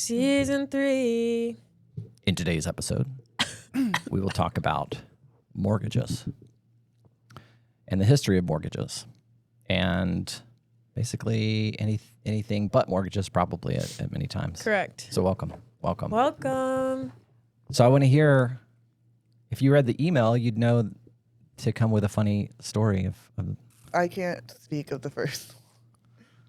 Season 3. In today's episode, we will talk about mortgages and the history of mortgages and basically anything but mortgages probably at many times. Correct. So welcome. Welcome. So I want to hear, if you read the email, you'd know to come with a funny story of I can't speak of the first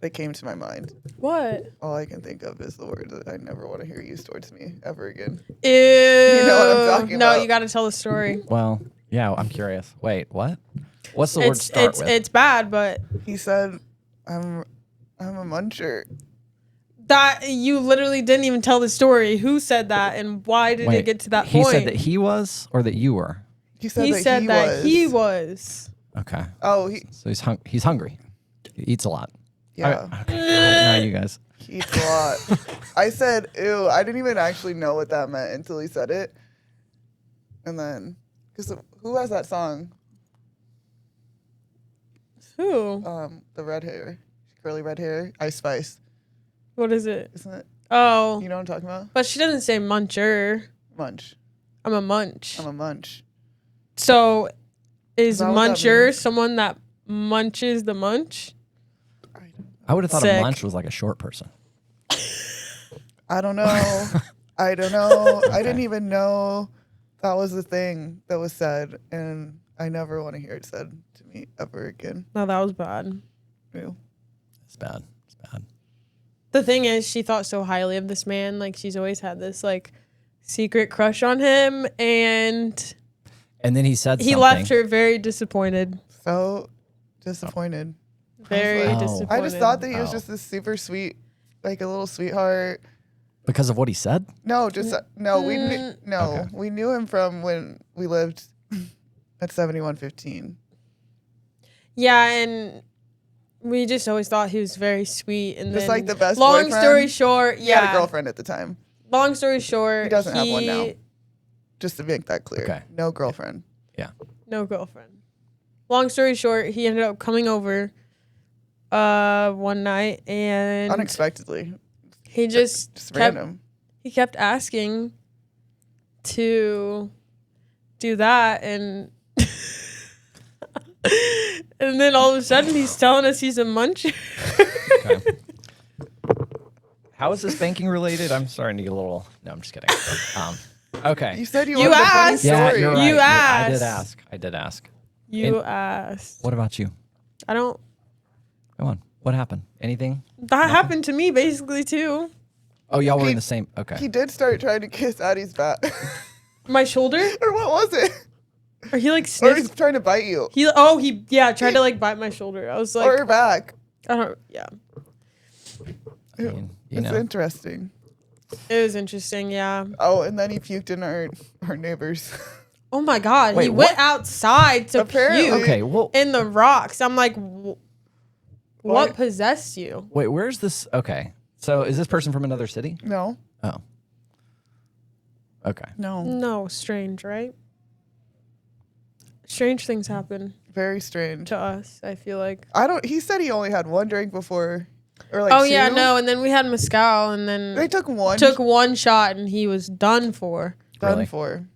that came to my mind. What? All I can think of is the word that I never want to hear used towards me ever again. Ew. You know what I'm talking No, about. you got to tell the story. well, yeah, I'm curious. Wait, what? What's the word start with? It's bad, but He said, I'm a muncher. that you literally didn't even tell the story. Who said that and why did it get to that point? He said that he was or that you were? He said he was. was. Okay. Oh, So he's hungry. He eats a lot. yeah. Okay. Now you guys. He eats a lot. I said, ew. I didn't even actually know what that meant until he said it. And then, because who has that song? Who? The red hair. Curly red hair. Ice Spice. What is it? Isn't it? Oh. You know what I'm talking about? But she doesn't say muncher. Munch. I'm a munch. I'm a munch. So is that what that muncher means? someone that munches the munch? I would have thought Sick. a munch was like a short person. I don't know. I don't know. I didn't even know that was the thing that was said, and I never want to hear it said to me ever again. No, that was bad. Ew. It's bad. It's bad. The thing is, she thought so highly of this man. Like, she's always had this, like, secret crush on him, and And then he said he something. left her very disappointed. So disappointed. Very Oh. disappointed. I just thought that he was Oh. just this super sweet, like a little sweetheart. Because of what he said? No, just no. We Okay. we knew him from when we lived at 7115. Yeah, and we just always thought he was very sweet. And Just then, like the best long boyfriend. story short, He had yeah. a girlfriend at the time. Long story short, He doesn't have one now. Just to make that clear. Okay. No girlfriend. Yeah. No girlfriend. Long story short, he ended up coming over one night, and Unexpectedly. he just kept Random. he kept asking to do that, and and then all of a sudden he's telling us he's a muncher. Okay. How is this banking related? I'm starting to get a little... No, I'm just kidding. Okay. You said you You wanted a funny asked. Yeah, story. you're right. You asked. I did ask. You And- asked. What about you? I don't. Come on. What happened? Anything? That happened to me basically too. Oh, y'all were He- in the same... Okay. He did start trying to kiss Addie's back. My shoulder, Or what was it? or he like Or he's sniffed. trying to bite you. He tried to like bite my shoulder. I was like, Or her back. I don't. Yeah, I mean, you It's know. interesting. it was interesting. Yeah. Oh, and then he puked in our neighbors. Oh my god, Wait, he what? went outside to Apparently. puke Okay, well... in the rocks. I'm like, what What? possessed you? Wait, where's this? Okay. So is this person from another city? No. Oh. Okay. No. No, strange, right? Strange things happen Very strange. to us. I feel like. He said he only had one drink before. Or like Oh two. yeah, no, and then we had Mscow, and then They took one. took one shot, and he was done for. done Really? for.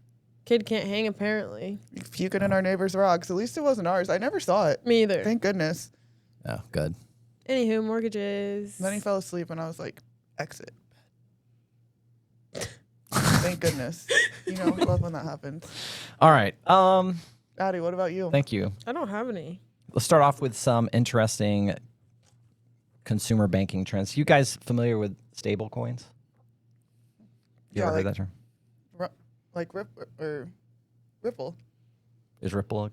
Kid can't hang apparently. Puking in our neighbor's rocks. At least it wasn't ours. I never saw it. Me either. Thank goodness. Oh, good. Anywho, mortgages. And then he fell asleep and I was like, exit. Thank goodness. You know, love when that happens. All right. Addie, what about you? Thank you. I don't have any. Let's start off with some interesting consumer banking trends. You guys familiar with stable coins? You Yeah, ever heard like- that term? Like Ripple. Is Ripple?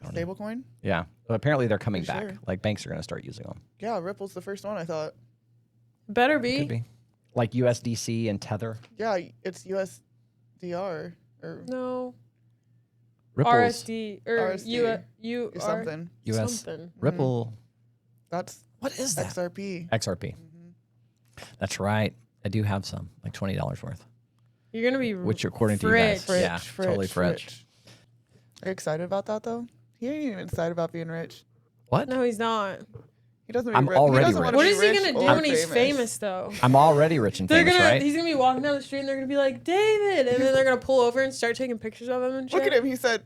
I don't know. Stablecoin? Yeah. But apparently they're coming For back. sure. Like banks are going to start using them. Yeah, Ripple's the first one I thought. Better be. Could be. Like USDC and Tether. Yeah, it's USDR or No. Ripple's RSD or RSD. U or something. US something. Ripple. That's What is that? XRP. XRP. That's right. I do have some, like $20 worth. You're gonna be Which, according to you guys, Fritch. yeah, totally Fritch. Are you excited about that though? He ain't even excited about being rich. What? No, he's not. He doesn't. I'm he already doesn't rich. wanna What be is he rich gonna do or when he's famous though? I'm already rich and famous, right? He's gonna be walking down the street and they're gonna be like, David, and then they're gonna pull over and start taking pictures of him and shit. Look at him. He said,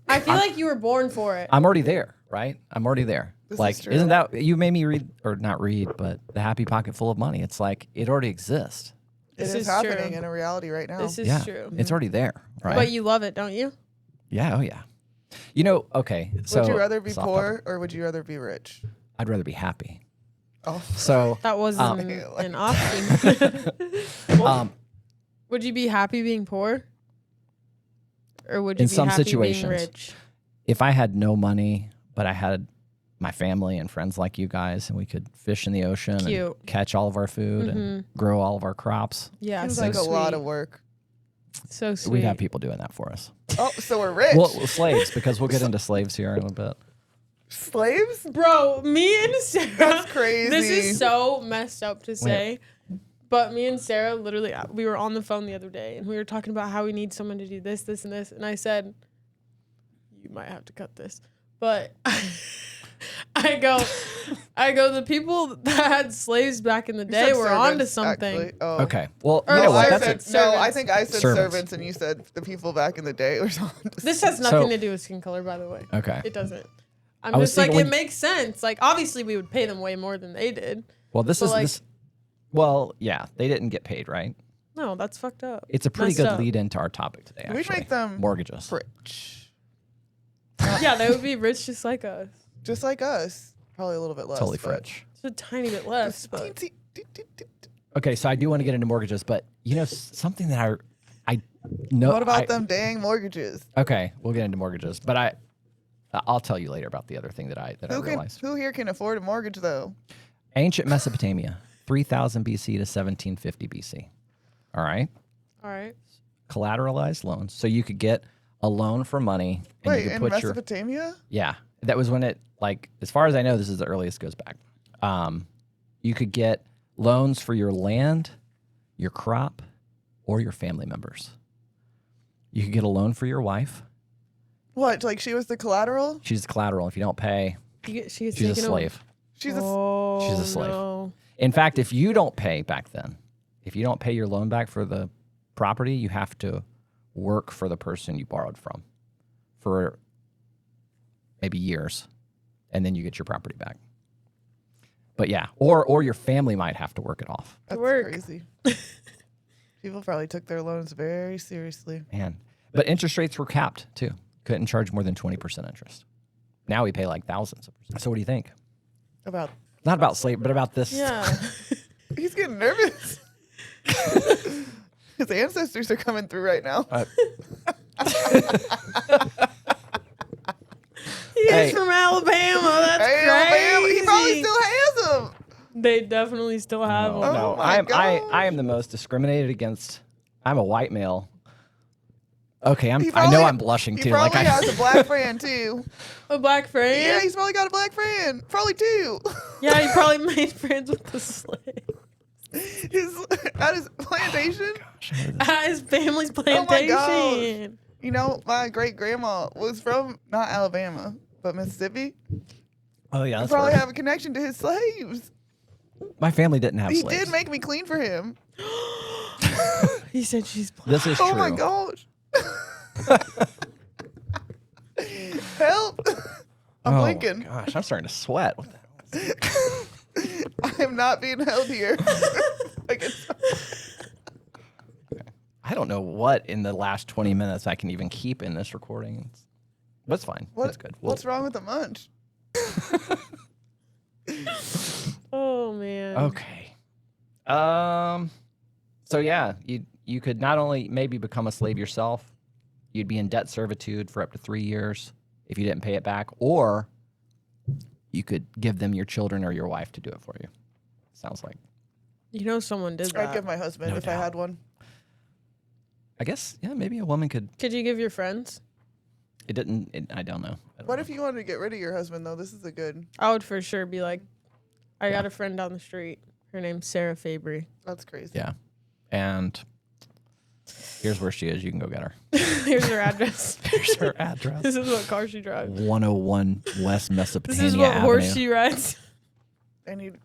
I feel like you were born for it. I'm already there, right? I'm already there. This like, is true. isn't that you made me read or not read, but The Happy Pocket Full of Money? It's like it already exists. "It This is is happening true. in a reality right now." This is Yeah, true. it's already there, right? But you love it, don't you? Yeah, oh yeah. You know, okay. So Would you rather be soft poor puppet. or would you rather be rich? I'd rather be happy. Oh, So That wasn't Like- an option. Would you be happy being poor? Or would you In be some happy situations. being rich? if I had no money, but I had my family and friends like you guys, and we could fish in the ocean and Cute. catch all of our food and grow all of our crops, Yeah, seems so like a sweet. lot of work. So sweet. we'd have people doing that for us. Oh, so we're rich. Well, slaves, because we'll get into slaves here in a bit. Slaves? Bro, me and Sarah. That's crazy. This is so messed up to say. But me and Sarah literally, we were on the phone the other day and we were talking about how we need someone to do this, this, and this. And I said, you might have to cut this. But I go, the people that had slaves back in the You day said were servants, onto something. actually. Oh. Okay. Well, Or you know No, what? I That's said, a, no, I Servants. think I said Servants. servants and you said the people back in the day or something. This has nothing to do with skin color, by the way. okay. It doesn't. I I'm was just like, thinking it when- makes sense. Like, obviously, we would pay them way more than they did. Well, this But is like- this. Well, yeah, they didn't get paid, right? No, that's fucked up. It's a pretty Messed good up. lead into our topic today. We Actually, make them mortgages. rich. Yeah, they would be rich just like us. Just like us. Probably a little bit less. Totally but- rich. Just a tiny bit less. Just But teensy- Okay, so I do want to get into mortgages, but you know something that I know. What about them dang mortgages? Okay, we'll get into mortgages, but I'll tell you later about the other thing that I realized. Who here can afford a mortgage though? Ancient Mesopotamia, 3000 BC to 1750 BC. All right, all right. collateralized loans, so you could get a loan for money and Wait, you could in put your Mesopotamia? that was when it, like, as far as I know, this is the earliest it goes back. You could get loans for your land, your crop, or your family members. You could get a loan for your wife. What? Like she was the collateral? She's the collateral. If you don't pay, She gets she's a taken slave. She's Oh, She's a slave. No. In fact, if you don't pay back then, if you don't pay your loan back for the property, you have to work for the person you borrowed from for maybe years, and then you get your property back. But yeah, or your family might have to work it off. that's Work. crazy. People probably took their loans very seriously. Man, but interest rates were capped too. Couldn't charge more than 20% interest. Now we pay like thousands of percent. So what do you think? About Not about slave, but about this. Yeah. he's getting nervous. His ancestors are coming through right now. He's Hey. from Alabama. That's Hey, crazy. Alabama, he probably still has them. They definitely still have No, them. no. Oh my I am gosh. the most discriminated against. I'm a white male. Okay, He I know probably- I'm blushing He too. probably Like has a black friend too. A black friend? Yeah, he's probably got a black friend. Probably two. Yeah, he probably made friends with the slave. At his plantation. At his family's Oh my plantation. You know, my great grandma was from not Alabama, but Mississippi. Oh yeah, You that's probably right. have a connection to his slaves. My family didn't have He slaves. did make me clean for him. He said she's black. This is Oh true. my gosh. Help. I'm Oh, blinking. Gosh, I'm starting to sweat. What the hell? I am not being held here. Like it's- I don't know what in the last 20 minutes I can even keep in this recording. That's fine. That's good. What's wrong with the munch? Oh man. Okay. So yeah, you could not only maybe become a slave yourself, you'd be in debt servitude for up to 3 years if you didn't pay it back, or you could give them your children or your wife to do it for you. Sounds like. You know someone did that. I'd give my husband No if I doubt. had one. I guess yeah, maybe a woman could. Could you give your friends? It didn't. I don't know. What if you wanted to get rid of your husband though? This is a good. I would for sure be like, I got a friend down the street. Her name's Sarah Fabry. That's crazy. Yeah, and here's where she is. You can go get her. Here's her address. Here's her address. This is what car she drives. 101 West This Mesopotamia is what Avenue. horse she rides. and you'd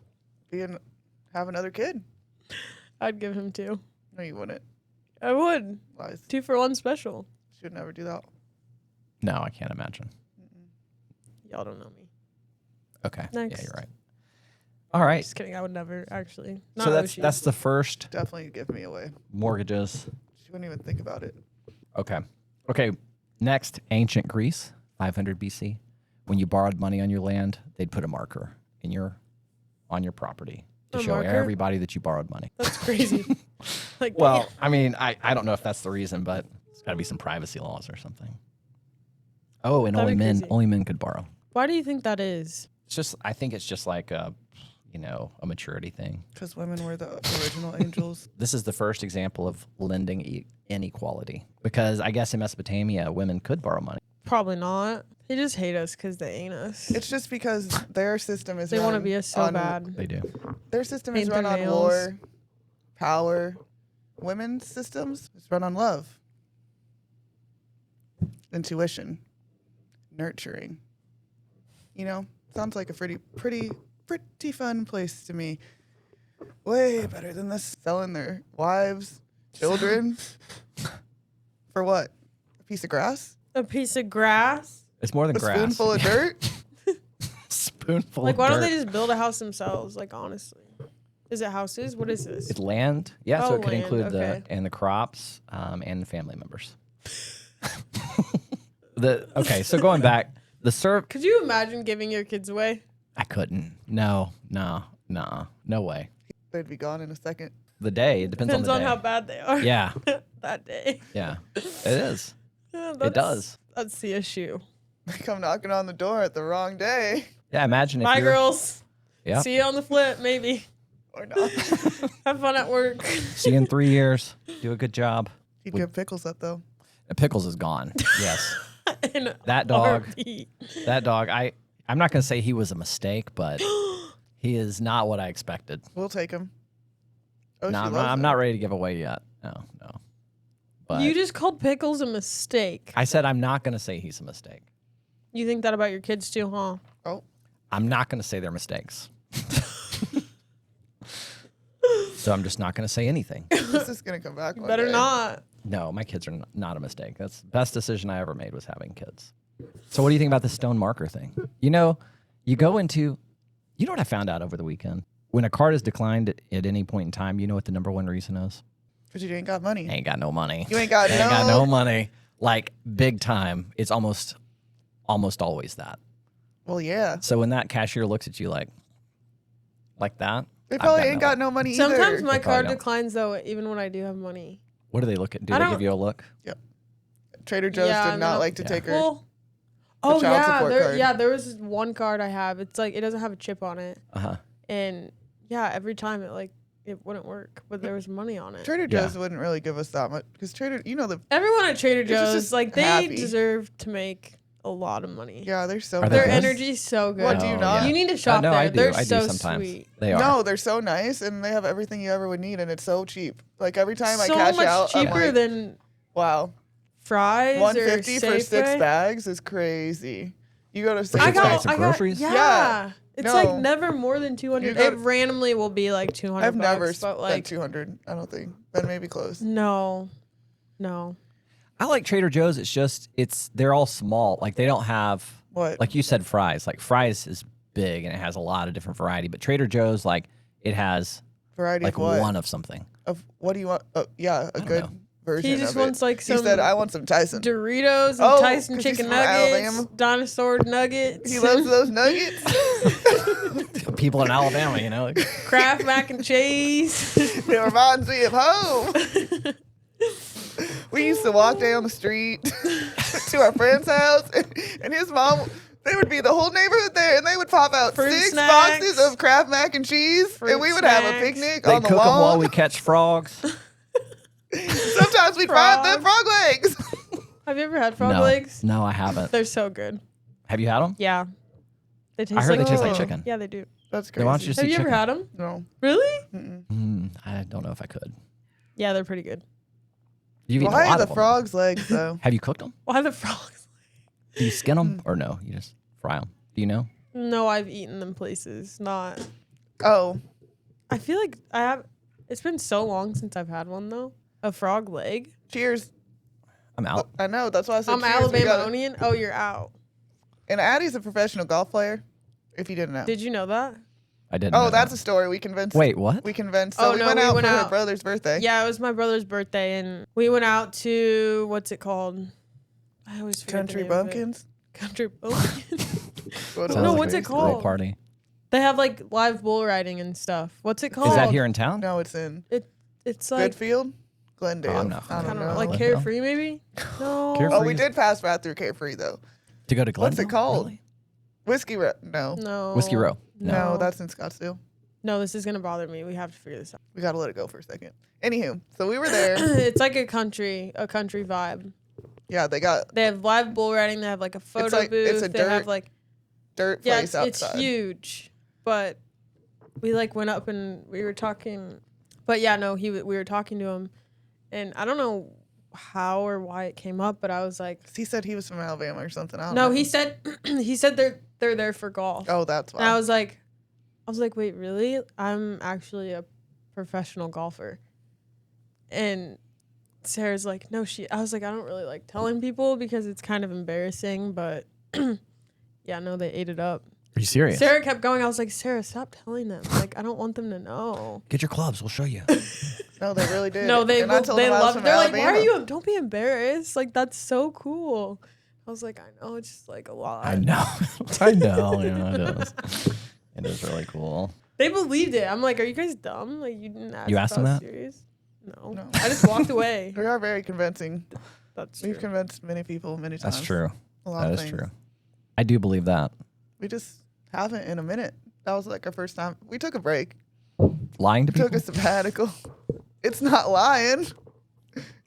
have another kid. I'd give him 2. No, you wouldn't. I would. Lies. 2 for 1 special. Should never do that. No, I can't imagine. Y'all don't know me. Okay. Next. Yeah, you're right. All right. Just kidding. I would never actually. Not So Oshi. that's the first Definitely give me away. mortgages. She wouldn't even think about it. Okay. Next, ancient Greece, 500 BC. When you borrowed money on your land, they'd put a marker on your property to A show marker? everybody that you borrowed money. That's crazy. Like, Well, I mean, I don't know if that's the reason, but it's got to be some privacy laws or something. Oh, and That'd be crazy. only men could borrow. why do you think that is? I think it's just like a maturity thing. Because women were the original angels. This is the first example of lending inequality because I guess in Mesopotamia, women could borrow money. Probably not. They just hate us because they ain't us. It's just because their system is They want to run be us so on- bad. They do. Their system Paint is run their on nails. war, power. Women's systems is run on love, intuition, nurturing. Sounds like a pretty fun place to me. Way better than this selling their wives, children. For what? A piece of grass? A piece of grass? It's more than A grass. spoonful of dirt? Spoonful Like, of why dirt. don't they just build a house themselves? Like, honestly. Is it houses? What is this? It's land. Yeah, so Oh, it could land, include okay. the crops and the family members. So going back, Could you imagine giving your kids away? I couldn't. No way. They'd be gone in a second. The day, it depends Depends on on the day. how bad they are. Yeah, That day. yeah, it is. Yeah, It does. That's the issue. They come knocking on the door at the wrong day. Yeah, imagine if Bye, you're. girls. Yeah. See you on the flip, maybe. Or not. Have fun at work. See you in 3 years. Do a good job. He'd give pickles up, though. And Pickles is gone. Yes, In that dog. RP. That dog. I'm not gonna say he was a mistake, but he is not what I expected. We'll take him. Oh, No, she I'm loves not, I'm him. not ready to give away yet. No. But You just called Pickles a mistake. I said I'm not gonna say he's a mistake. You think that about your kids too, huh? Oh, I'm not gonna say they're mistakes. So I'm just not gonna say anything. this is going to come back. You one better day. not. No, my kids are not a mistake. That's the best decision I ever made was having kids. So what do you think about the stone marker thing? You know what I found out over the weekend? When a card is declined at any point in time, you know what the number one reason is? Because you ain't got money. Ain't got no money. You ain't got Ain't got no money. Like big time. It's almost always that. Well, yeah. So when that cashier looks at you like that, They I've probably got ain't no- got no money Sometimes either. my They probably card don't. declines, though, even when I do have money. What do they look at? Do I they don't- give you a look? Trader Joe's Yeah, did not no. like to take her. Well, child support card. there was one card I have. It's like, it doesn't have a chip on it. Uh-huh. And yeah, every time it wouldn't work, but there was money on it. Trader Yeah. Joe's wouldn't really give us that much. Because Everyone at Trader It's just Joe's, like, they happy. deserve to make a lot of money. yeah, they're so Are they Their good? energy's so good. What, do you Oh, not? yeah. You need to shop No, there. I do. They're I so do sometimes. sweet. They are. No, they're so nice and they have everything you ever would need and it's so cheap. Like every time I So cash much out, I'm cheaper like, than wow, fries or $150 for 6 Safeway. bags is crazy. You go to For Safeway. 6 bags of groceries? Yeah. Yeah. It's No. like never more than 200. You go It to- randomly will be like 200 I've never bucks, but spent like 200. I don't think, but maybe close. no. I like Trader Joe's. They're all small. Like they don't have What? like you said fries. Like fries is big and it has a lot of different variety. But Trader Joe's like it has Variety like of what? one of something. Of what do you want? Yeah, a don't good know. version. He just of wants it. like He some said, "I want some Tyson." Doritos and Oh, Tyson 'cause he's chicken from nuggets, Alabama. dinosaur nuggets. He loves those nuggets. People in Alabama, you know. Kraft mac and cheese. It reminds me of home. We used to walk down the street to our friend's house, and his mom. They would be the whole neighborhood there, and they would pop out Fruit 6 snacks. boxes of Kraft mac and cheese, Fruit and we would have a snacks. picnic They on the cook them while lawn. we catch frogs. Sometimes we'd find the frog legs. Have you ever had frog no, legs? no, I haven't. They're so good. Have you had them? Yeah. They taste I heard like they taste like Oh. chicken. Yeah, they do. That's Then crazy. why don't you just Have eat you ever chicken? had them? No. Really? I don't know if I could. Yeah, they're pretty good. You've eaten a Why lot are the of them. frog's legs though? Have you cooked them? Why the frogs? Do you skin them or no? You just fry them. Do you know? No, I've eaten them places. Not. Oh, I feel like I have. It's been so long since I've had one though. A frog leg. cheers. I'm out. I know. That's why I said I'm cheers. We gotta- Alabama-onian. Oh, you're out. And Addie's a professional golf player, if you didn't know. Did you know that? I didn't. know That's that. a story. We convinced. Wait, what? We convinced. Oh, So we no, went we out went for her out. brother's birthday. Yeah, it was my brother's birthday, and we went out to what's it called? I always forget Country the name of it. bumpkins. Country bumpkins. What No, was what's it crazy. called? Little party. They have like live bull riding and stuff. What's it called? Is that here in town? No, it's in It's like Goodfield, Glendale. Oh, I'm not I I don't don't know, know. like Glendale. Carefree maybe. No. Carefree. Oh, we did pass by through Carefree though. To go to Glendale? What's it called? Really? Whiskey Row. No. No. Whiskey Row. No, that's in Scottsdale. No, this is gonna bother me. We have to figure this out. We gotta let it go for a second. Anywho, so we were there. It's like a country vibe. Yeah, they got They have live bull riding. They have like a photo like- booth. it's a they have dirt like dirt yeah, place it's outside. huge. But we like went up and we were talking. But yeah, no, we were talking to him, and I don't know how or why it came up, but I was like, He said he was from Alabama or something. I don't no, know. he said they're there for golf. Oh, that's And I why. was like, wait, really? I'm actually a professional golfer. And Sarah's like, no, I was like, I don't really like telling people because it's kind of embarrassing, but yeah, no, they ate it up. Are you serious? Sarah kept going. I was like, Sarah, stop telling them. Like, I don't want them to know. Get your clubs. We'll show you. No, they really did. No, they And I told them I was love. from They're like, why are Alabama. you? Don't be embarrassed. Like, that's so cool. I was like, I know, it's just like a lot. I know. I know. Yeah, it is. It is really cool. They believed it. I'm like, are you guys dumb? Like, you didn't ask. You asked if I them was that? Serious? No. No. I just walked away. We are very convincing. That's true. We've convinced many people many times. That's true. A lot That of is things. true. I do believe that. We just haven't in a minute. That was like our first time. We took a break. Lying to people. Took a sabbatical. It's not lying.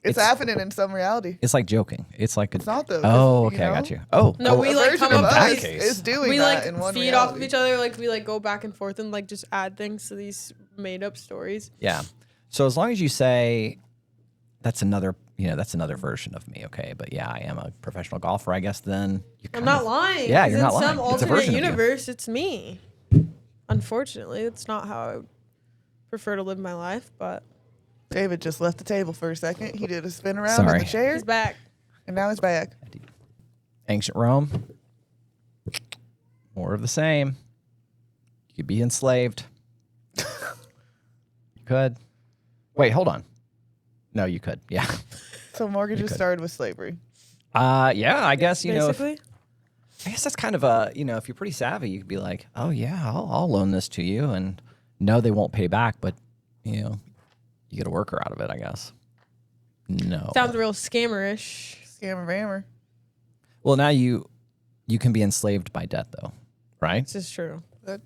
It's happening in some reality. It's like joking. It's like It's not though. Oh, 'cause, okay, you I know, got you. Oh, No, oh, we a like version come of up that with us these. case. is doing We that like in one feed reality. off of each other. Like we like go back and forth and like just add things to these made up stories. yeah. So as long as you say that's another version of me, okay? But yeah, I am a professional golfer, I guess. Then you I'm kind not of, lying. Yeah, 'cause you're not in lying. some It's a alternate version of you. universe, it's me. Unfortunately, it's not how I would prefer to live my life, but David just left the table for a second. He did a spin around in Sorry. the chair, he's back. and now he's back. Ancient Rome. More of the same. You could be enslaved. You could. Wait, hold on. No, you could. Yeah. So mortgages could. started with slavery. Yeah, I guess, Basically, I guess that's kind of if you're pretty savvy, you could be like, oh yeah, I'll loan this to you, and no, they won't pay back, but you get a worker out of it, I guess. No. sounds real scammerish. Scammer Rammer. Well, now you can be enslaved by debt, though, right? This is true. That's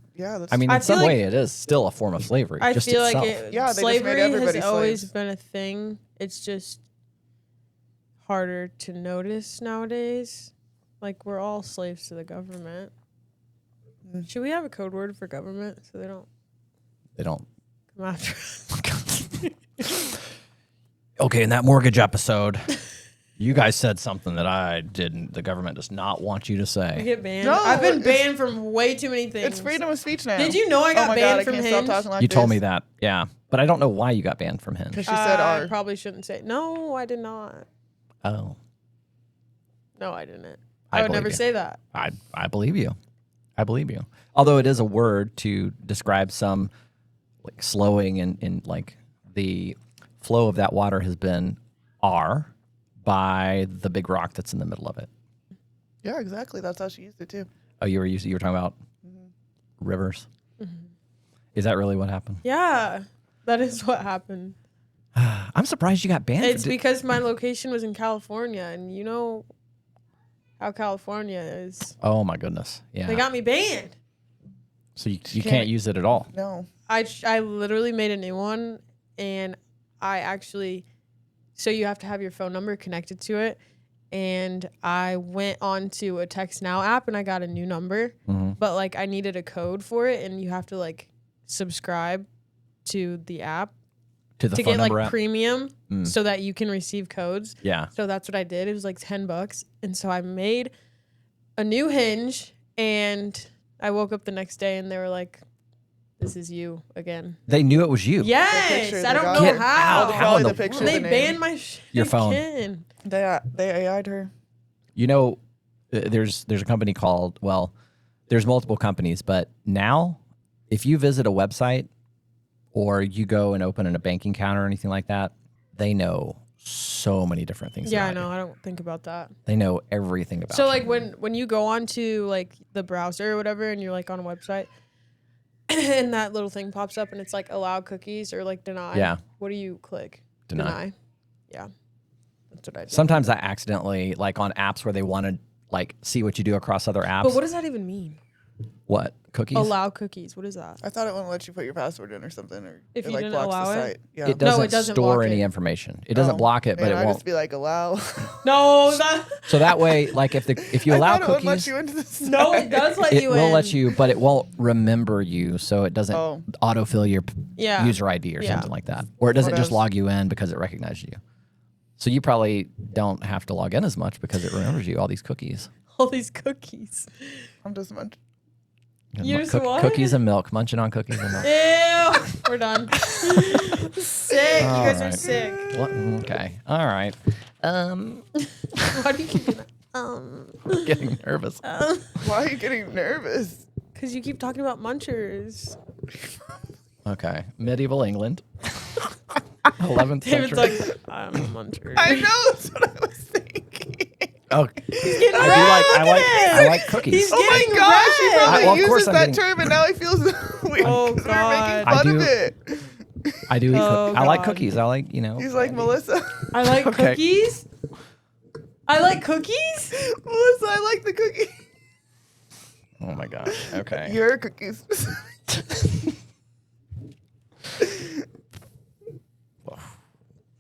I mean, I in feel some like- way, it is still a form of slavery. I just feel itself. like it, Yeah, they just made slavery has everybody always slaves. been a thing. It's just harder to notice nowadays. Like we're all slaves to the government. Should we have a code word for government so they don't They don't. come after us? Okay, in that mortgage episode, you guys said something that I didn't. The government does not want you to I say. get banned. No, I've been it's- banned from way too many things. it's freedom of speech now. Did you know I got oh my banned God, from I can't Hinge? stop talking like You this. told me that, yeah, but I don't know why you got banned from Hinge. Because she said I R. probably shouldn't say. No, I did not. Oh, No, I didn't. I I would believe never you. say that. I believe you. I believe you. Although it is a word to describe some like slowing in like the flow of that water has been R by the big rock that's in the middle of it. Yeah, exactly. That's how she used it too. Oh, you were talking about rivers. Is that really what happened? Yeah, that is what happened. I'm surprised you got banned. It's for because my location was in California, and you know how California is. oh my goodness. Yeah. They got me banned. so you can't- can't use it at all. No. I literally made a new one, and I actually, so you have to have your phone number connected to it. And I went on to a Text Now app, and I got a new number, but like I needed a code for it, and you have to like subscribe to the app To the to phone get like number app. premium so that you can receive codes. Yeah. So that's what I did. It was like $10. And so I made a new Hinge, and I woke up the next day and they were like, this is you again. They knew it was you. Yes, picture I they don't got. know Get how. out. How Probably in the the picture. They the name. banned my shit Your phone. again. They AI'd her. You know, there's a company called, well, there's multiple companies, but now if you visit a website or you go and open a banking account or anything like that, they know so many different things. Yeah, I about know. you. I don't think about that. They know everything about So you. like when you go onto like the browser or whatever and you're like on a website and that little thing pops up and it's like allow cookies or like deny. Yeah. What do you click? Deny. Yeah. That's what I do. Sometimes I accidentally, like on apps where they want to like see what you do across other apps. But what does that even mean? What? Cookies? Allow cookies. What is that? I thought it wouldn't let you put your password in or something, or If it you like didn't blocks allow the it? site. Yeah. It doesn't, doesn't store block any it. information. It doesn't Oh, block it, but man, it I won't. just be like allow. No, that So that way, like if you allow I thought it wouldn't let cookies, you into the site. no, it does let it you will in. let you, but it won't remember you, so it doesn't Oh. autofill your Yeah. user ID or Yeah. something like that, or it doesn't just Whatevs. log you in because it recognizes you. So you probably don't have to log in as much because it remembers you all these cookies. All these cookies. I'm just much. You just what? Cookies and milk, munching on cookies and milk. Ew. We're done. Sick. You guys are Alright. sick. What? Okay, all right. Why do you keep doing that? Getting nervous. Why are you getting nervous? Because you keep talking about munchers. Okay, medieval England, 11th David's century. like, I'm a muncher. I know. That's what I was thinking. Oh, getting I red. do like I like cookies. He's Oh my getting gosh, he red. probably Well, of uses course I'm that getting- term and now he feels weird Oh, because we're God. making fun I of do- it. I do eat. Oh, I like God. cookies. I like He's like, candy. Melissa. I like Okay. cookies. I like cookies. Melissa, I like the cookie. Oh my gosh. Okay. Your cookies.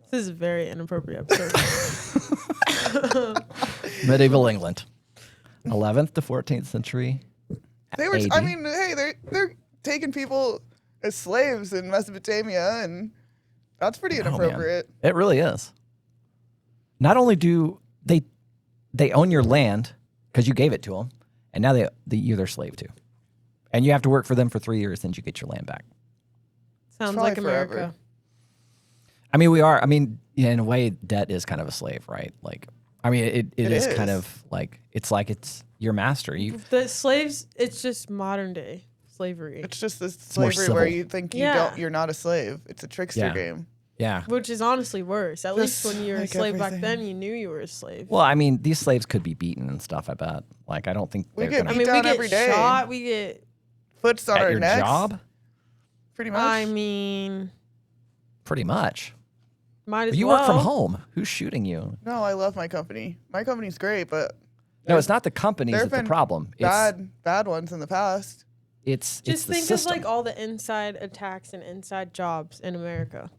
This is a very inappropriate episode. Medieval England, 11th to 14th century. They were. AD. I mean, hey, they're taking people as slaves in Mesopotamia, and that's pretty Oh, man. inappropriate. It really is. Not only do they own your land because you gave it to them, and now you're their slave too, and you have to work for them for 3 years, then you get your land back. Sounds Probably like America. forever. I mean, we are. I mean, yeah, in a way, debt is kind of a slave, right? Like, I mean, it is kind is. of like it's your master. You The slaves, it's just modern day slavery, It's just this more slavery where civil. you think Yeah. you're not a slave. It's a trickster Yeah. game. yeah. which is honestly worse. At least Just when you were a like slave back everything. then, you knew you were a slave. Well, I mean, these slaves could be beaten and stuff. I bet. Like, I don't think We they're get gonna I beat mean, we down get every day. shot. We get. Foots on at our your necks. job. Pretty much. I mean, Pretty much. might as You well. work from home. Who's shooting you? No, I love my company. My company's great, but No, it's not the companies there that's have the been problem. bad ones in the past. It's Just the think of system. like all the inside attacks and inside jobs in America.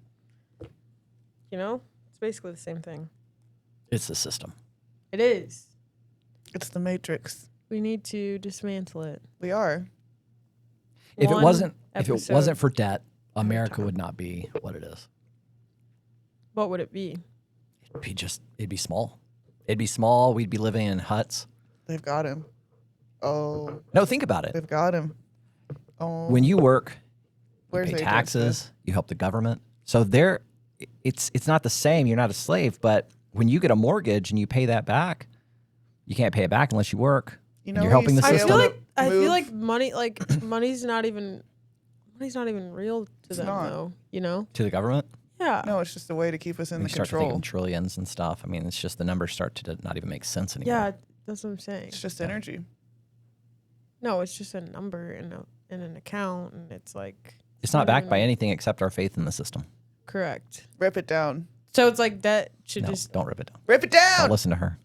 You know, it's basically the same thing. It's the system. It is. It's the Matrix. We need to dismantle it. We are. If it One wasn't episode for debt, at a America time. would not be what it is. What would it be? It'd be small. It'd be small. We'd be living in huts. They've got him. Oh, No, think about it. they've got him. Oh, When you work, you where's pay Agent taxes, Smith? you help the government. So it's not the same. You're not a slave, but when you get a mortgage and you pay that back, you can't pay it back unless you work. You and know, you're we helping the used to be I system. feel able like to I move- feel like money's not even real to It's them not. though. You know? To the government, Yeah. No, it's just a way to keep us in you the start to control. think in trillions and stuff. I mean, it's just the numbers start to not even make sense anymore. Yeah, that's what I'm saying. It's just energy. No, it's just a number in an account, and it's like It's not backed by even- anything except our faith in the system. correct. Rip it down. So it's like that should No, just don't rip it down. Rip it Don't down. listen to her.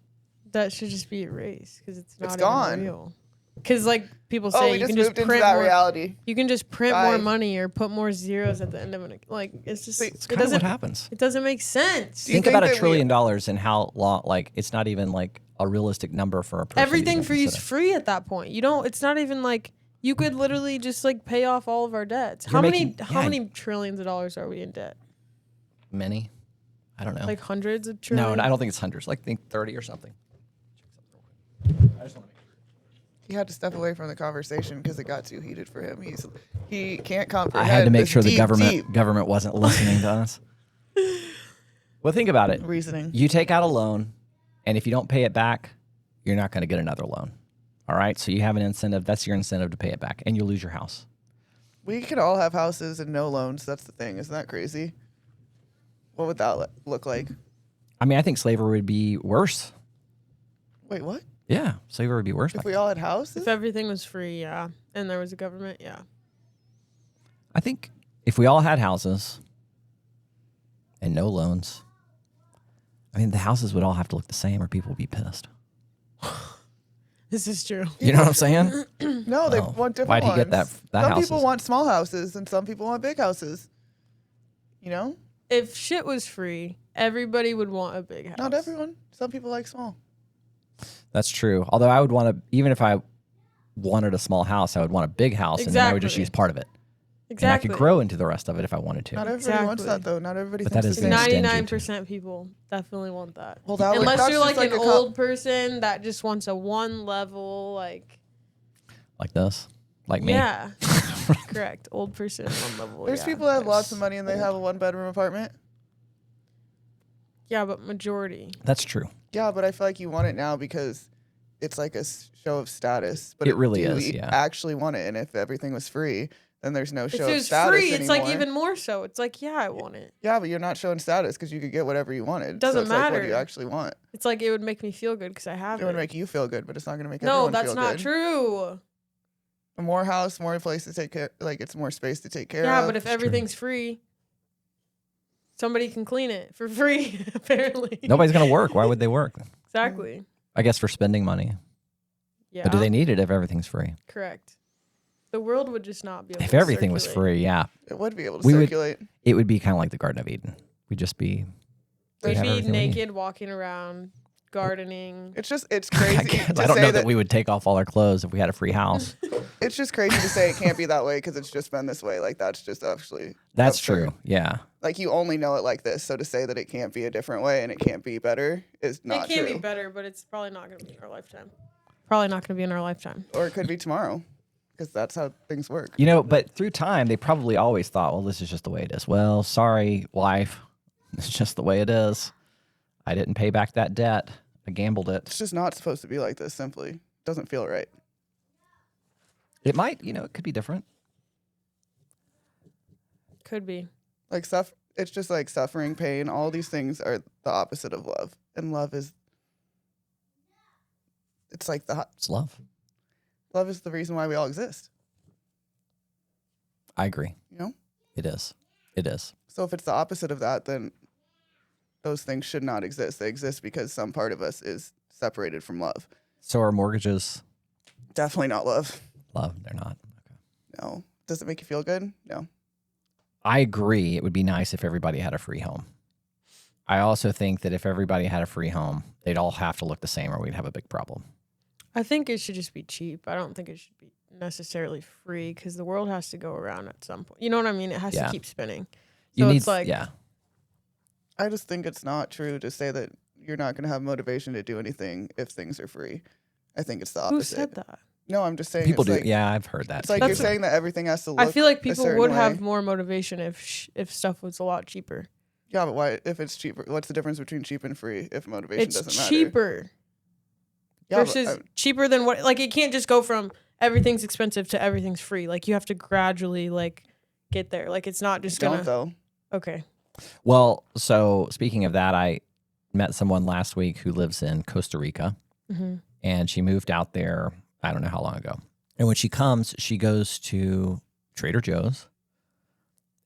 be erased because it's not It's even gone. real. Because like people Oh, say, we you just can just moved into print that more. reality. You can just print more Bye. money or put more zeros at the end of it. Like it's just See, It's it kind of what doesn't happens. it doesn't make sense. Do you Think think about that $1 trillion and how long, like, it's not even like a realistic number for a person. to Everything even for you is consider. free at that point. You don't. It's not even like you could literally just like pay off all of our debts. You're making- How yeah. many trillions of dollars are we in debt? Many? I don't know. Like hundreds of no, trillions. I don't think it's hundreds. Like, think 30 or something. I just want to make sure. He had to step away from the conversation because it got too heated for him. He can't I comprehend. had to make this sure the deep government wasn't listening to us. Well, think about it. reasoning. You take out a loan, and if you don't pay it back, you're not going to get another loan. All right? So you have an incentive. That's your incentive to pay it back, and you'll lose your house. We could all have houses and no loans. That's the thing. Isn't that crazy? What would that look like? I mean, I think slavery would be worse. Wait, what? Yeah, slavery would be worse. If we all had houses? If everything was free, yeah, and there was a government, yeah. I think if we all had houses and no loans, I mean, the houses would all have to look the same or people would be pissed. This is true. You know what I'm saying? No, they want different Why'd he ones. get that Some houses? people want small houses and some people want big houses. You know? If shit was free, everybody would want a big house. Not everyone. Some people like small. That's true. Although I would want to, even if I wanted a small house, I would want a big house, and then I would just Exactly. use part of it. Exactly. And I could grow into the rest of it if I wanted to. Not everybody wants that, Exactly. though. Not everybody But thinks that is the the same. extent. 99% people definitely want that. Well, that Unless that's you're just like an a old person that just wants a one level, like, Like this? Like me? yeah. Correct. Old person, one level. There's yeah. people that have lots of money and they have a 1-bedroom apartment. Yeah, but majority. That's true. Yeah, but I feel like you want it now because it's like a show of status. But It really do is, you yeah. actually want it? And if everything was free, then there's no If show it of was status free, it's like anymore. even more so. It's like, yeah, I want it. Yeah, but you're not showing status because you could get whatever you wanted. Doesn't so it's Like, what do you matter. actually want? It's like it would make me feel good because I have It would it. make you feel good, but it's not going to make No, everyone that's feel not good. true. More house, more place to take care. Like it's more space to take care Yeah, of. but if everything's free, somebody can clean it for free, apparently. Nobody's going to work. Why would they work? Exactly. I guess for spending money. Yeah. But do they need it if everything's free? Correct. The world would just not be able If to everything was circulate. free, yeah. it would be able to We would- circulate. It would be kind of like the Garden of Eden. We'd just be... We'd have be everything we need. naked, walking around, gardening. It's I crazy guess- to I don't say know that we would take off all our clothes if we had a free house. It's just crazy to say it can't be that way because it's just been this way. Like that's just actually That's absurd. true. Yeah. Like you only know it like this. So to say that it can't be a different way and it can't be better is not it can true. be better, but it's probably not going to be in our lifetime. Probably not going to be in our lifetime. Or it could be tomorrow because that's how things work. You know, but through time, they probably always thought, well, this is just the way it is. Well, sorry, wife. It's just the way it is. I didn't pay back that debt. I gambled it. It's just not supposed to be like this. Simply doesn't feel right. It might, it could be different. Could be. Like it's just like suffering, pain. All these things are the opposite of love, and love is. It's like It's love. love is the reason why we all exist. I agree. You know. It is. It is. So if it's the opposite of that, then those things should not exist. They exist because some part of us is separated from love. So are mortgages Definitely not love. love? They're not. Okay. No. Does it make you feel good? No. I agree. It would be nice if everybody had a free home. I also think that if everybody had a free home, they'd all have to look the same or we'd have a big problem. I think it should just be cheap. I don't think it should be necessarily free because the world has to go around at some point. You know what I mean? It has Yeah. to keep spinning. You So need, it's like, yeah. I just think it's not true to say that you're not going to have motivation to do anything if things are free. I think it's the opposite. who said that? No, I'm just saying. People it's do. like, Yeah, I've heard that. It's like That's you're a- saying that everything has to look I feel like a people certain would way. have more motivation if stuff was a lot cheaper. Yeah, but why? If it's cheaper, what's the difference between cheap and free? If motivation It's doesn't matter. cheaper Yeah, but, versus cheaper than what? Like it can't just go from everything's expensive to everything's free. Like you have to gradually like get there. Like it's not just don't gonna. though. Okay. Well, so speaking of that, I met someone last week who lives in Costa Rica, Mm-hmm. and she moved out there, I don't know how long ago. And when she comes, she goes to Trader Joe's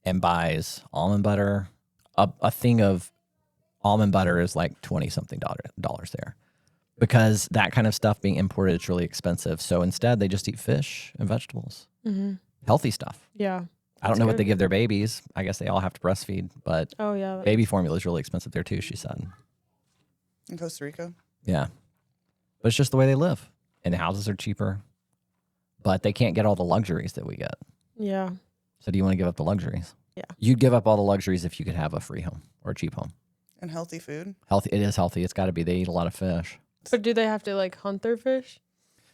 and buys almond butter. A thing of almond butter is like $20-something there because that kind of stuff being imported, it's really expensive. So instead, they just eat fish and vegetables, Mm-hmm. healthy stuff. Yeah. I don't That's know what good. they give their babies. I guess they all have to breastfeed, but Oh yeah. baby formula is really expensive there too, she said. In Costa Rica. Yeah. But it's just the way they live. And the houses are cheaper, but they can't get all the luxuries that we get. Yeah. So do you want to give up the luxuries? Yeah. You'd give up all the luxuries if you could have a free home or a cheap home. And healthy food. Healthy. It is healthy. It's got to be. They eat a lot of fish. But do they have to like hunt their fish?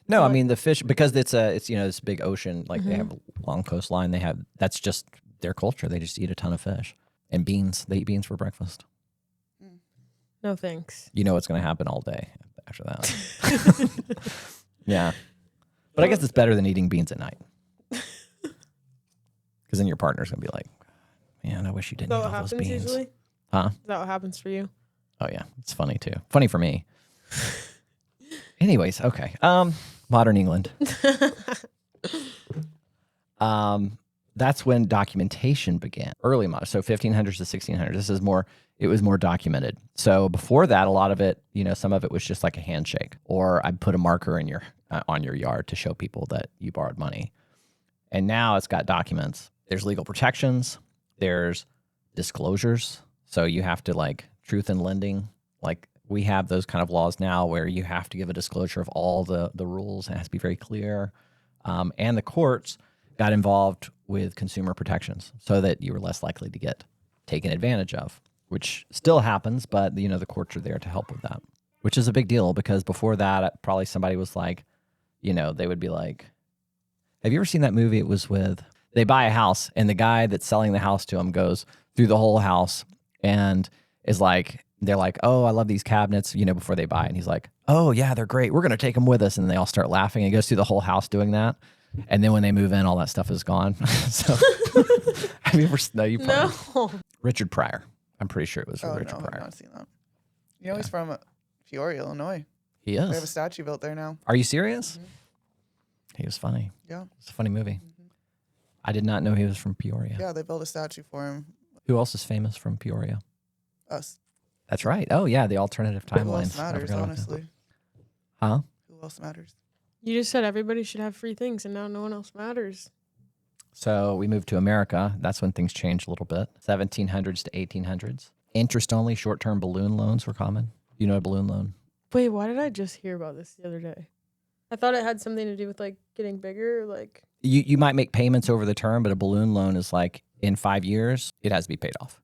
No, I What? mean the fish because it's this big ocean. Like they have a long coastline. That's just their culture. They just eat a ton of fish and beans. They eat beans for breakfast. No thanks. You know what's going to happen all day after that. Yeah, but I guess it's better than eating beans at night because then your partner's going to be like, "Man, I wish you didn't Is eat that all what those happens beans." usually? Huh? Is that what happens for you? Oh yeah, it's funny too. Funny for me. Anyways, okay. Modern England. That's when documentation began. Early modern, so 1500s to 1600s. It was more documented. So before that, a lot of it, some of it was just like a handshake, or I'd put a marker in on your yard to show people that you borrowed money. And now it's got documents. There's legal protections. There's disclosures. So you have to like truth in lending. Like we have those kind of laws now where you have to give a disclosure of all the rules. It has to be very clear. And the courts got involved with consumer protections so that you were less likely to get taken advantage of, which still happens, but the courts are there to help with that, which is a big deal because before that, probably somebody was like, they would be like, have you ever seen that movie? It was they buy a house and the guy that's selling the house to them goes through the whole house and is like, they're like, oh, I love these cabinets, before they buy it. And he's like, oh yeah, they're great. We're going to take them with us. And they all start laughing and he goes through the whole house doing that. And then when they move in, all that stuff is gone. So, have you ever? No, you probably. No. Richard Pryor. I'm pretty sure it was Richard no, Pryor. I've not seen that. He's from Peoria, Illinois. He They have a is. statue built there now. Are you serious? Mhm. He was funny. Yeah. It's a funny movie. I did not know he was from Peoria. Yeah, they built a statue for him. Who else is famous from Peoria? Us. That's right. Oh yeah, the alternative Who else timelines. I matters, forgot about that. honestly? Huh? Who else matters? You just said everybody should have free things, and now no one else matters. So we moved to America. That's when things changed a little bit. 1700s to 1800s. Interest-only short-term balloon loans were common. You know a balloon loan? Wait, why did I just hear about this the other day? I thought it had something to do with like getting bigger, like. You might make payments over the term, but a balloon loan is like in 5 years, it has to be paid off.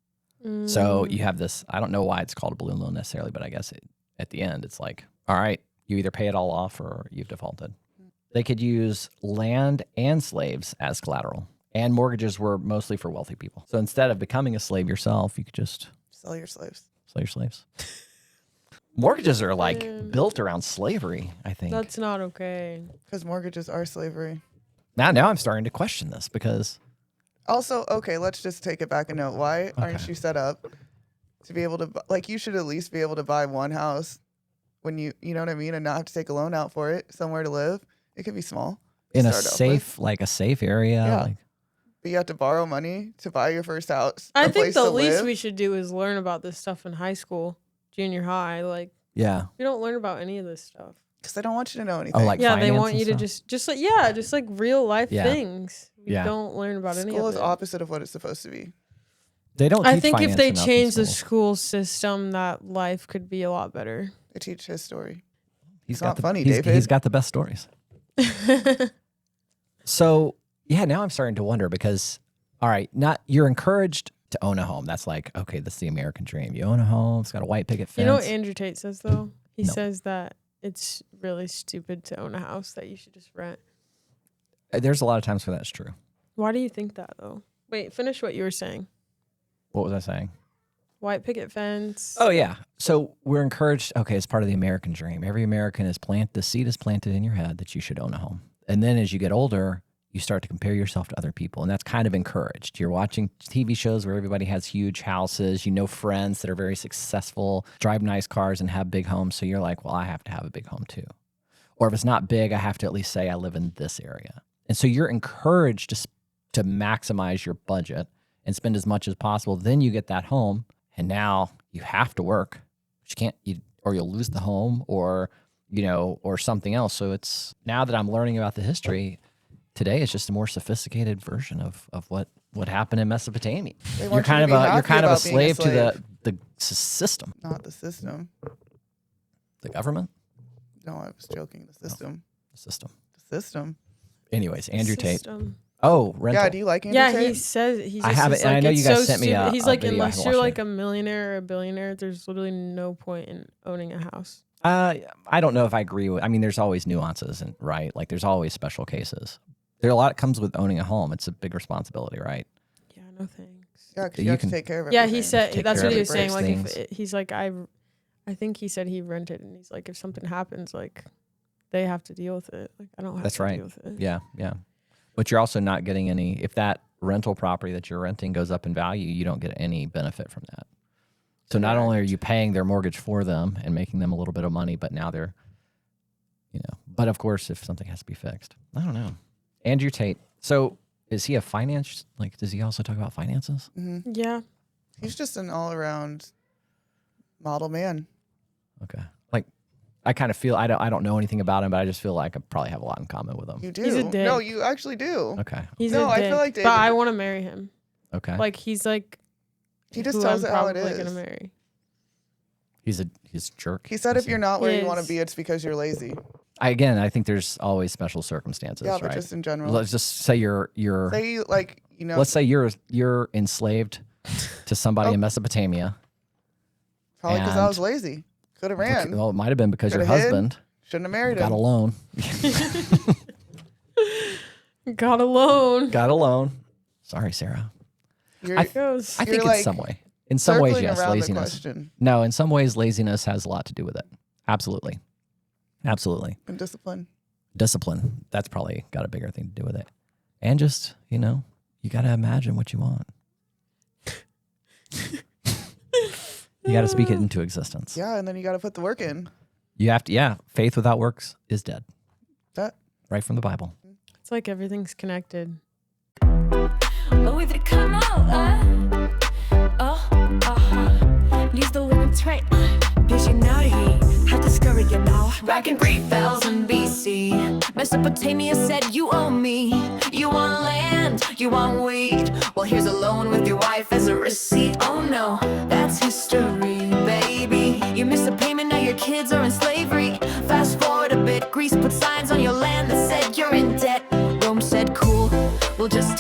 So you have this, I don't know why it's called a balloon loan necessarily, but I guess at the end, it's like, all right, you either pay it all off or you've defaulted. They could use land and slaves as collateral, and mortgages were mostly for wealthy people. So instead of becoming a slave yourself, you could just Sell your slaves. sell your slaves. Mortgages are like Man. built around slavery, I think. That's not okay. Because mortgages are slavery. Now I'm starting to question this because Also, okay, let's just take it back a note. Why aren't Okay. you set up to be able to, you should at least be able to buy one house when you know what I mean, and not have to take a loan out for it, somewhere to live. It could be small. to in a start off with, safe area. Yeah. Like, but you have to borrow money to buy your first house. I a think place the to least live. we should do is learn about this stuff in high school, junior high. Like, yeah. we don't learn about any of this stuff. Because they don't want you to know anything. like Yeah, they finance want and you to stuff? just like real life Yeah. things. We Yeah. don't learn about any School of is it. opposite of what it's supposed to be. They don't I teach think if finance they enough in change the schools. school system, that life could be a lot better. They teach his story. He's It's got not the, funny, he's, David. He's got the best stories. So, yeah, now I'm starting to wonder because, all right, you're encouraged to own a home. That's like, okay, this is the American dream. You own a home. It's got a white picket fence. You know what Andrew Tate says, though? He No. says that it's really stupid to own a house, that you should just rent. There's a lot of times where that's true. Why do you think that, though? Wait, finish what you were saying. What was I saying? White picket fence. Oh, yeah. So we're encouraged, okay, it's part of the American dream. Every American the seed is planted in your head that you should own a home. And then as you get older, you start to compare yourself to other people. And that's kind of encouraged. You're watching TV shows where everybody has huge houses. You know friends that are very successful, drive nice cars and have big homes. So you're like, well, I have to have a big home too. Or if it's not big, I have to at least say I live in this area. And so you're encouraged to maximize your budget and spend as much as possible. Then you get that home. And now you have to work. Or you'll lose the home or something else. So it's now that I'm learning about the history, today is just a more sophisticated version of what happened in Mesopotamia. They You're want kind you of to be a happy you're kind of a about being a slave to the system, Not the system. the government, No, I was joking. The system. the system. The system. Anyways, Andrew Tate. System. Oh, rental. Yeah, do you like Andrew Yeah, Tate? he says he just I haven't- is and I like, know it's you guys so sent me stupid. a He's like, video. I unless haven't you're watched like it. a millionaire or a billionaire, there's literally no point in owning a house. I don't know if I agree with. I mean, there's always nuances, and right, like there's always special cases. There are a lot that comes with owning a home. It's a big responsibility, right? Yeah, no thanks. Yeah, because You you have can- to take care of Yeah, everything. he said Take that's care what of he was saying. breaks Like, things. he's like, I think he said he rented, and he's like, if something happens, like, they have to deal with it. Like, I don't have That's to right. deal with it. Yeah, yeah. But you're also not getting any. If that rental property that you're renting goes up in value, you don't get any benefit from that. So not only are you paying their mortgage for them and making them a little bit of money, but now they're, But of course, if something has to be fixed, I don't know. Andrew Tate. So is he a finance? Like, does he also talk about finances? Mm-hmm. Yeah. He's just an all-around model man. Okay. Like, I kind of feel I don't know anything about him, but I just feel like I probably have a lot in common with him. You do. He's a dick. No, you actually do. Okay. He's No, a I dick, feel like but David- I want to marry him. Okay. Like, he's like, He just who tells I'm it how it probably is. gonna marry. he's a jerk. He said if you're not where you want to Is. be, it's because you're lazy. I think there's always special circumstances, Yeah, right? but just in general. Let's just say you're Say you, like, let's say you're enslaved to somebody in Mesopotamia. probably because I and- was lazy. Could have ran. Well, it might have been because your Coulda hid. husband Shouldn't have married got him. a loan. Got alone. Got a loan. Sorry, Sarah. You're, I Goes. I think You're in like some way. In some ways, circling yes, around the laziness. question. No, in some ways, laziness has a lot to do with it. Absolutely. Absolutely. And discipline. Discipline. That's probably got a bigger thing to do with it. And just, you got to imagine what you want. You got to speak it into existence. Yeah, and then you got to put the work in. You have to, faith without works is dead. That Right from the Bible. It's like everything's connected. Oh, with it come out, Needs the limits right. Visionary, had to scurry you now. Back in 3000 BC, Mesopotamia said you owe me. You want land, you want wheat. Well, here's a loan with your wife as a receipt. Oh no, that's history, baby. You missed a payment, now your kids are in slavery. Fast forward a bit, Greece put signs on your land that said you're in debt. Rome said cool, we'll just